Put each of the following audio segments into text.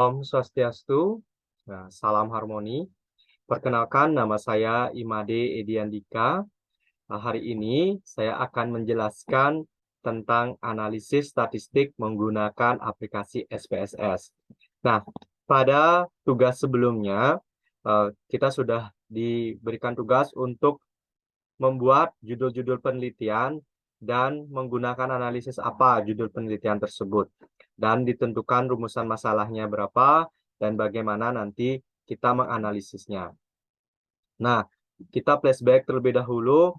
Om Swastiastu, salam harmoni. Perkenalkan, nama saya Imade Ediandika. Hari ini saya akan menjelaskan tentang analisis statistik menggunakan aplikasi SPSS. Nah, pada tugas sebelumnya, kita sudah diberikan tugas untuk membuat judul-judul penelitian dan menggunakan analisis apa judul penelitian tersebut. Dan ditentukan rumusan masalahnya berapa dan bagaimana nanti kita menganalisisnya. Nah, kita flashback terlebih dahulu.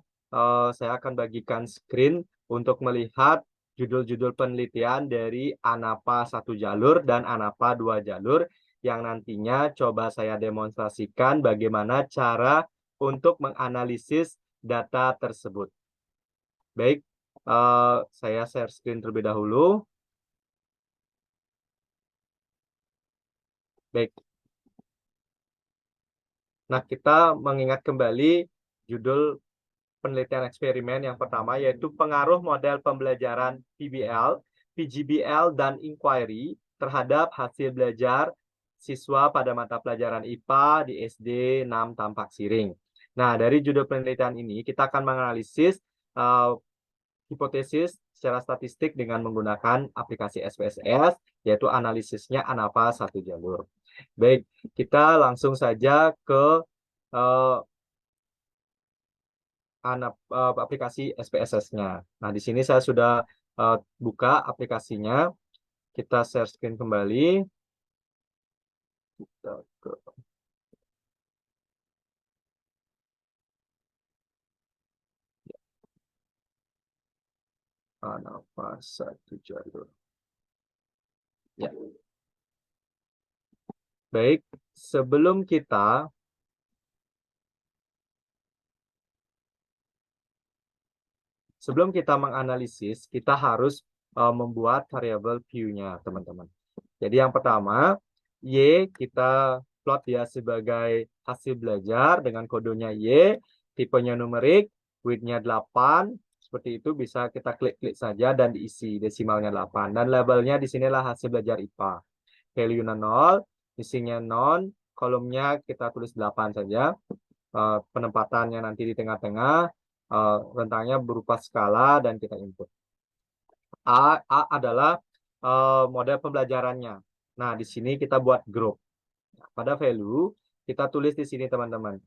Saya akan bagikan screen untuk melihat judul-judul penelitian dari ANAPA 1 jalur dan ANAPA 2 jalur yang nantinya coba saya demonstrasikan bagaimana cara untuk menganalisis data tersebut. Baik, saya share screen terlebih dahulu. Baik. Nah, kita mengingat kembali judul penelitian eksperimen yang pertama, yaitu pengaruh model pembelajaran PBL, PGBL, dan inquiry terhadap hasil belajar siswa pada mata pelajaran IPA di SD 6 Tampak Siring. Nah, dari judul penelitian ini, kita akan menganalisis hipotesis secara statistik dengan menggunakan aplikasi SPSS, yaitu analisisnya ANAPA 1 jalur. Baik, kita langsung saja ke aplikasi SPSS-nya. Nah, di sini saya sudah buka aplikasinya. Kita share screen kembali. Kita ke ANAPA 1 jalur. Ya. Baik, sebelum kita menganalisis, kita harus membuat variabel view-nya, teman-teman. Jadi yang pertama, Y kita plot dia sebagai hasil belajar dengan kodenya Y, tipenya numerik, width-nya 8, seperti itu bisa kita klik-klik saja dan diisi desimalnya 8. Dan labelnya di sinilah hasil belajar IPA. Value-nya 0, isinya non, kolomnya kita tulis 8 saja. Penempatannya nanti di tengah-tengah, rentangnya berupa skala dan kita input. A adalah model pembelajarannya. Nah, di sini kita buat grup. Pada value, kita tulis di sini, teman-teman.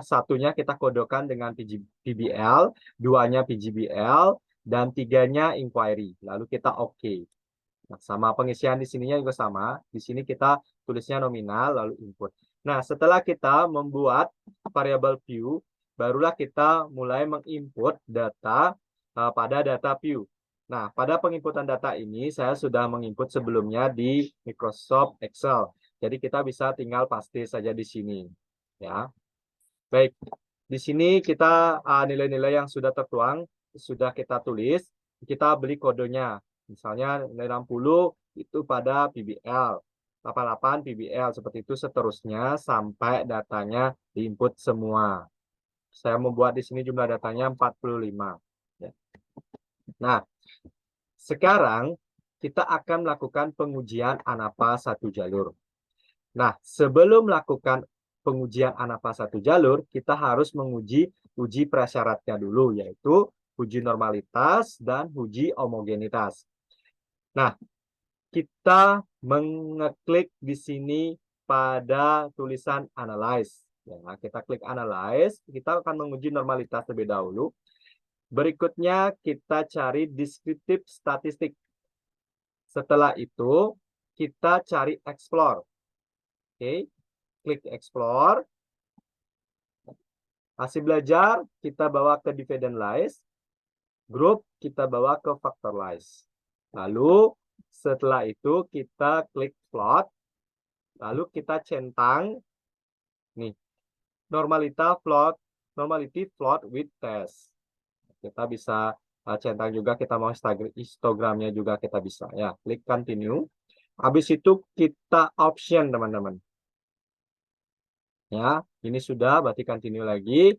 Satunya kita kodokan dengan PBL, duanya PGBL, dan tiganya inquiry. Lalu kita OK. Nah, sama pengisian di sininya juga sama. Di sini kita tulisnya nominal, lalu input. Nah, setelah kita membuat variabel view, barulah kita mulai menginput data pada data view. Nah, pada penginputan data ini, saya sudah menginput sebelumnya di Microsoft Excel. Jadi, kita bisa tinggal paste saja di sini. Ya. Baik, di sini kita nilai-nilai yang sudah tertuang, sudah kita tulis, kita beli kodenya. Misalnya nilai 60 itu pada PBL, 88 PBL, seperti itu seterusnya sampai datanya diinput semua. Saya membuat di sini jumlah datanya 45. Ya. Nah, sekarang kita akan melakukan pengujian ANAPA 1 jalur. Nah, sebelum melakukan pengujian ANAPA 1 jalur, kita harus menguji uji prasyaratnya dulu, yaitu uji normalitas dan uji homogenitas. Nah, kita mengeklik di sini pada tulisan analyze. Ya, kita klik analyze, kita akan menguji normalitas terlebih dahulu. Berikutnya kita cari deskriptif statistik. Setelah itu kita cari explore. Oke, klik explore. Hasil belajar kita bawa ke dividend list. Grup kita bawa ke factor list. Lalu setelah itu kita klik plot. Lalu kita centang nih normality plot with test. Kita bisa centang juga, kita mau histogramnya juga kita bisa. Ya, klik continue. Habis itu kita option, teman-teman. Ya, ini sudah, berarti continue lagi.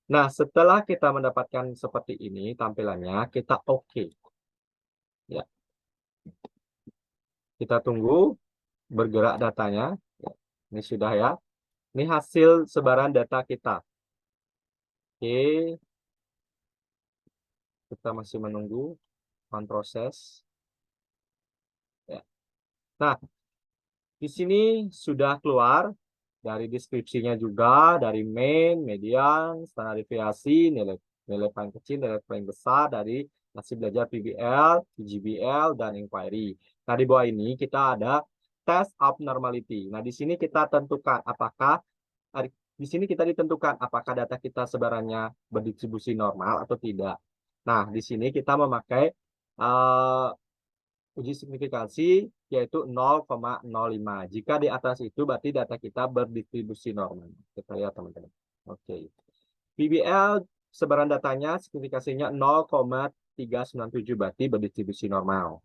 Nah, setelah kita mendapatkan seperti ini tampilannya, kita OK. Ya. Kita tunggu. bergerak datanya. Ini sudah ya. Ini hasil sebaran data kita. Oke, kita masih menunggu on proses. Ya. Nah, di sini sudah keluar dari deskripsinya juga, dari main, median, standar deviasi, nilai paling kecil, nilai paling besar dari hasil belajar PBL, PGBL, dan inquiry. Nah, di bawah ini kita ada test abnormality. Nah, di sini kita tentukan apakah di sini kita ditentukan apakah data kita sebarannya berdistribusi normal atau tidak. Nah, di sini kita memakai uji signifikansi yaitu 0,05. Jika di atas itu berarti data kita berdistribusi normal. Kita lihat teman-teman. Oke. PBL sebaran datanya signifikasinya 0,397 berarti berdistribusi normal.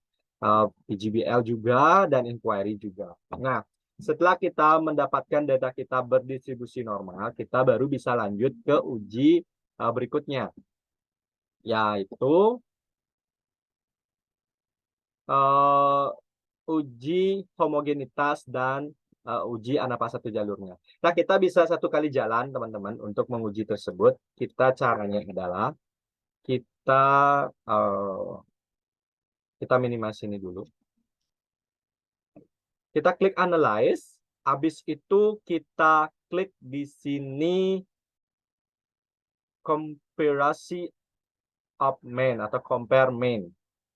PGBL juga dan inquiry juga. Nah, setelah kita mendapatkan data kita berdistribusi normal, kita baru bisa lanjut ke uji berikutnya, yaitu uh, uji homogenitas dan uji ANAPA satu jalurnya. Nah, kita bisa satu kali jalan, teman-teman, untuk menguji tersebut. Kita caranya adalah kita uh, kita minimize ini dulu. Kita klik analyze, habis itu kita klik di sini komparasi of main atau compare main.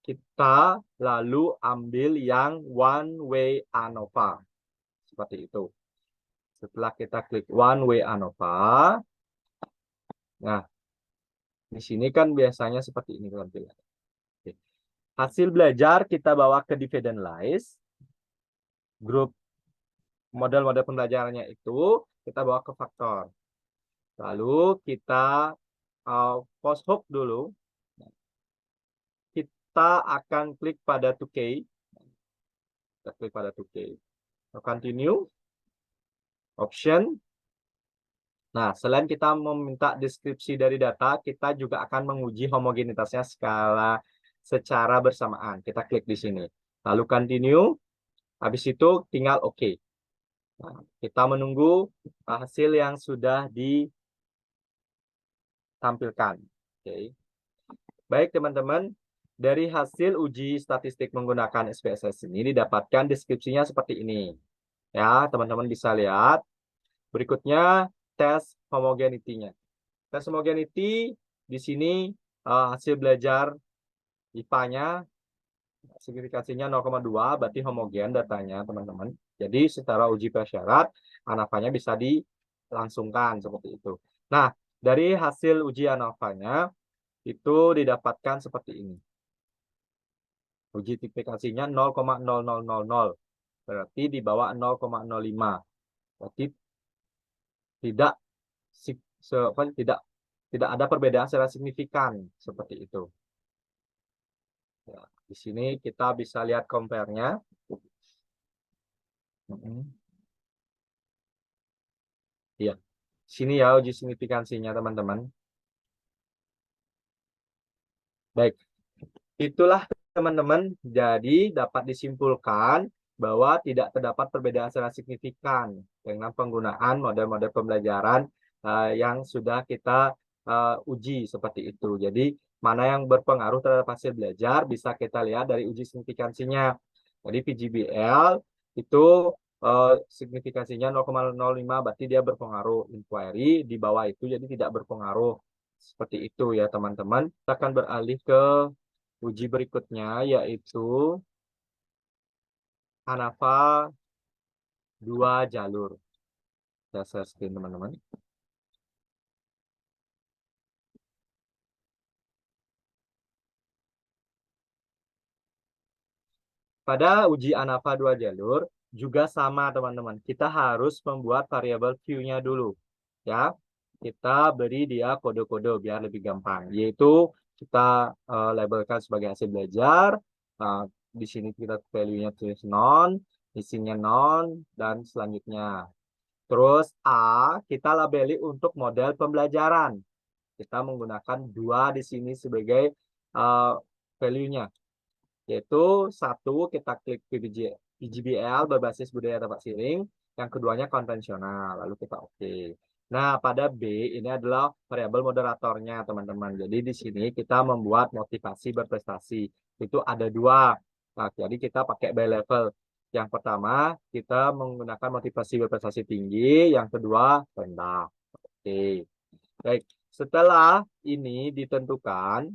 Kita lalu ambil yang one way ANOVA. Seperti itu. Setelah kita klik one way ANOVA, nah di sini kan biasanya seperti ini tampilan. Hasil belajar kita bawa ke dividend list, grup model-model pembelajarannya itu kita bawa ke faktor. Lalu kita post hook dulu. Kita akan klik pada 2K. Kita klik pada 2K. Continue. Option. Nah, selain kita meminta deskripsi dari data, kita juga akan menguji homogenitasnya secara bersamaan. Kita klik di sini. Lalu continue. Habis itu tinggal OK. Nah, kita menunggu hasil yang sudah ditampilkan. Oke. Baik, teman-teman. Dari hasil uji statistik menggunakan SPSS ini didapatkan deskripsinya seperti ini. Ya, teman-teman bisa lihat. Berikutnya tes homogenity-nya. Tes homogenity di sini hasil belajar IPA-nya signifikasinya 0,2 berarti homogen datanya, teman-teman. Jadi secara uji prasyarat ANAVA-nya bisa dilangsungkan seperti itu. Nah, dari hasil uji ANAVA-nya itu didapatkan seperti ini. Uji tipikasinya 0,0000. Berarti di bawah 0,05. Berarti tidak tidak ada perbedaan secara signifikan seperti itu. Ya, di sini kita bisa lihat compare-nya. Iya, sini ya uji signifikansinya teman-teman. Baik, itulah teman-teman. Jadi dapat disimpulkan bahwa tidak terdapat perbedaan secara signifikan dengan penggunaan model-model pembelajaran yang sudah kita uji seperti itu. Jadi mana yang berpengaruh terhadap hasil belajar bisa kita lihat dari uji signifikansinya. Jadi PGBL itu signifikansinya 0,05 berarti dia berpengaruh. Inquiry di bawah itu jadi tidak berpengaruh. Seperti itu ya teman-teman. Kita akan beralih ke uji berikutnya yaitu ANAVA 2 jalur. Saya share screen teman-teman. Pada uji ANAVA 2 jalur juga sama teman-teman. Kita harus membuat variabel Q-nya dulu. Ya, kita beri dia kode-kode biar lebih gampang. Yaitu kita labelkan sebagai hasil belajar. Di sini kita value-nya tulis non, isinya non, dan selanjutnya. Terus A kita labeli untuk model pembelajaran. Kita menggunakan 2 di sini sebagai value-nya. Yaitu 1 kita klik PBJ, PGBL berbasis budaya tempat siring, yang keduanya konvensional. Lalu kita oke. Nah, pada B ini adalah variabel moderatornya, teman-teman. Jadi di sini kita membuat motivasi berprestasi. Itu ada dua. Nah, jadi kita pakai by level. Yang pertama, kita menggunakan motivasi berprestasi tinggi. Yang kedua, rendah. Oke. Baik. Setelah ini ditentukan,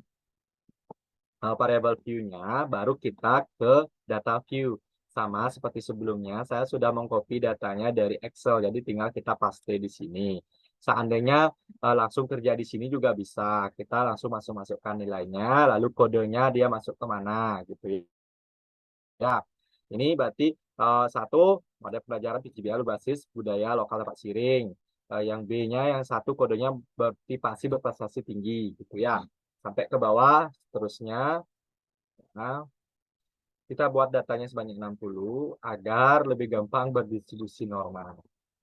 variable view-nya, baru kita ke data view. Sama seperti sebelumnya, saya sudah mengcopy datanya dari Excel, jadi tinggal kita paste di sini. Seandainya langsung kerja di sini juga bisa, kita langsung masukkan nilainya, lalu kodenya dia masuk ke mana, gitu ya. Ini berarti satu model pelajaran PGBL berbasis budaya lokal tempat siring. Yang B-nya yang satu kodenya bertipasi berprestasi tinggi, gitu ya. Sampai ke bawah, seterusnya. Nah, kita buat datanya sebanyak 60 agar lebih gampang berdistribusi normal.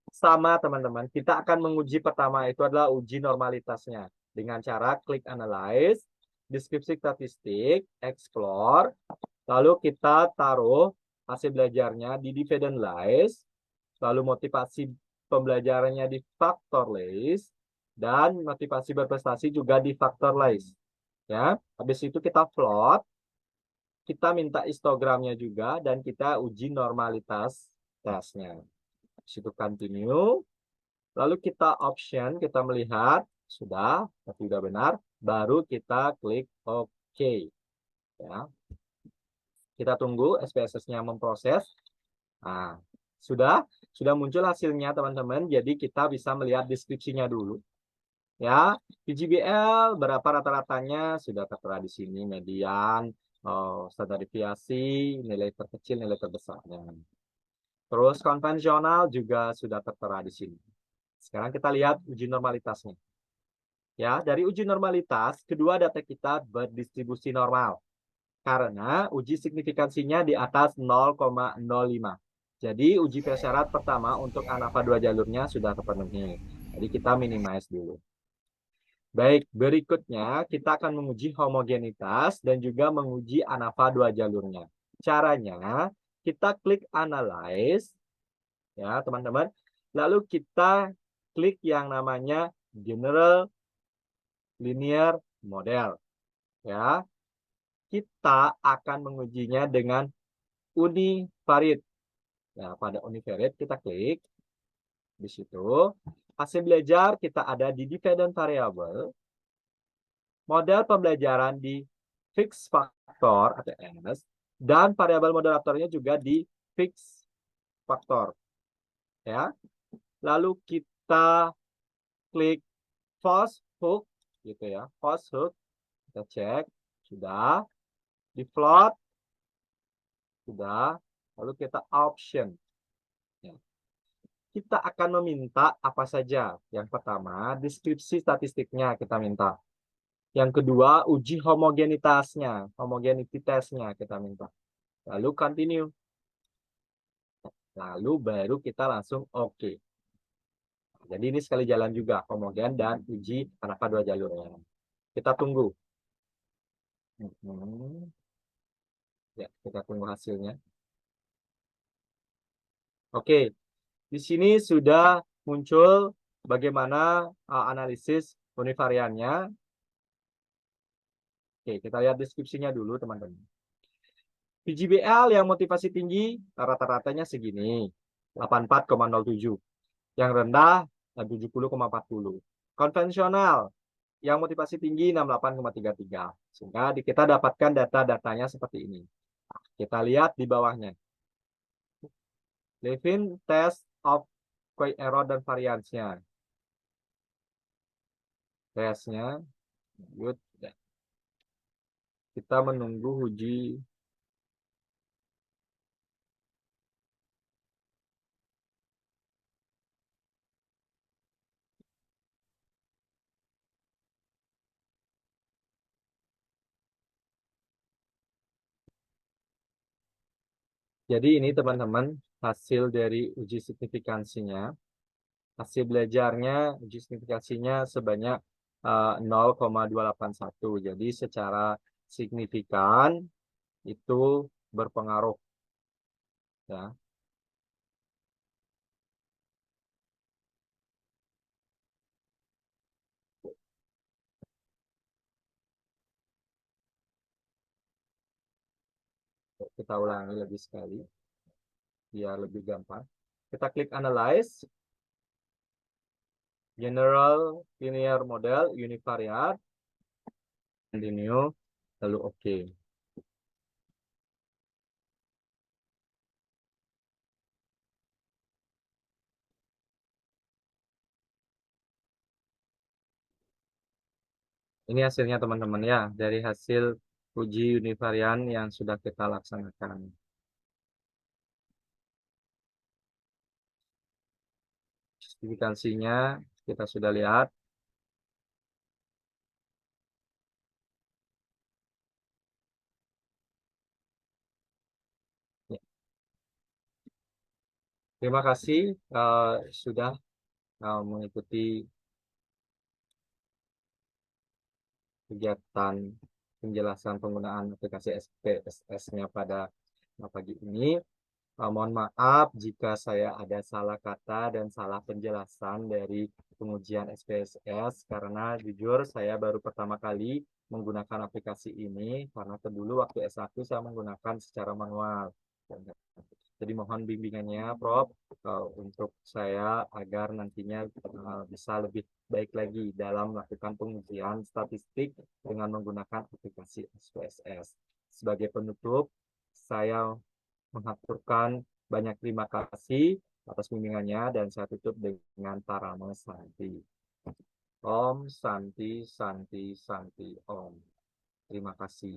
Sama teman-teman, kita akan menguji pertama itu adalah uji normalitasnya. Dengan cara klik analyze, deskripsi statistik, explore, lalu kita taruh hasil belajarnya di dividend list, lalu motivasi pembelajarannya di factor list, dan motivasi berprestasi juga di factor list. Ya, habis itu kita plot, kita minta histogramnya juga, dan kita uji normalitas tesnya. Situ continue, lalu kita option, kita melihat, sudah, tapi sudah benar, baru kita klik OK. Ya. Kita tunggu SPSS-nya memproses. Nah, sudah muncul hasilnya teman-teman, jadi kita bisa melihat deskripsinya dulu. Ya, PGBL berapa rata-ratanya sudah tertera di sini, median, standar deviasi, nilai terkecil, nilai terbesarnya. Terus konvensional juga sudah tertera di sini. Sekarang kita lihat uji normalitasnya. Ya, dari uji normalitas, kedua data kita berdistribusi normal. Karena uji signifikansinya di atas 0,05. Jadi uji prasyarat pertama untuk ANAVA 2 jalurnya sudah terpenuhi. Jadi kita minimize dulu. Baik, berikutnya kita akan menguji homogenitas dan juga menguji ANAVA 2 jalurnya. Caranya, kita klik Analyze, ya teman-teman. Lalu kita klik yang namanya General Linear Model. Ya, kita akan mengujinya dengan univariate. Nah, pada univariate kita klik di situ. Hasil belajar kita ada di dependent variable. Model pembelajaran di fixed factor atau S, dan variabel moderatornya juga di fixed factor. Ya. Lalu kita klik false hook gitu ya. False hook kita cek sudah, di plot sudah, lalu kita option. Ya. Kita akan meminta apa saja. Yang pertama, deskripsi statistiknya kita minta. Yang kedua, uji homogenitasnya, homogeneity testnya kita minta. Lalu continue. Lalu baru kita langsung oke. Jadi ini sekali jalan juga, homogen dan uji ANAVA 2 jalurnya. Kita tunggu. Ya, kita tunggu hasilnya. Oke, di sini sudah muncul bagaimana analisis univariannya. Oke, kita lihat deskripsinya dulu, teman-teman. PGBL yang motivasi tinggi, rata-ratanya segini, 84,07. Yang rendah, 70,40. Konvensional, yang motivasi tinggi, 68,33. Sehingga kita dapatkan data-datanya seperti ini. Kita lihat di bawahnya. Levin test of error dan variansnya. Tesnya, good. Kita menunggu uji. Jadi ini teman-teman hasil dari uji signifikansinya. Hasil belajarnya, uji signifikansinya sebanyak 0,281. Jadi secara signifikan itu berpengaruh. Ya. Kita ulangi lagi sekali biar lebih gampang. Kita klik analyze, general linear model, univariate, continue, lalu oke. Ini hasilnya teman-teman ya, dari hasil uji univarian yang sudah kita laksanakan. Justifikasinya kita sudah lihat. Ya, terima kasih sudah mengikuti kegiatan penjelasan penggunaan aplikasi SPSS-nya pada pagi ini. Mohon maaf jika saya ada salah kata dan salah penjelasan dari pengujian SPSS karena jujur saya baru pertama kali menggunakan aplikasi ini karena dulu waktu S1 saya menggunakan secara manual. Jadi mohon bimbingannya, Prof, untuk saya agar nantinya bisa lebih baik lagi dalam melakukan pengujian statistik dengan menggunakan aplikasi SPSS. Sebagai penutup, saya mengaturkan banyak terima kasih atas bimbingannya dan saya tutup dengan Parama Santi. Om Santi Santi Santi Om. Terima kasih.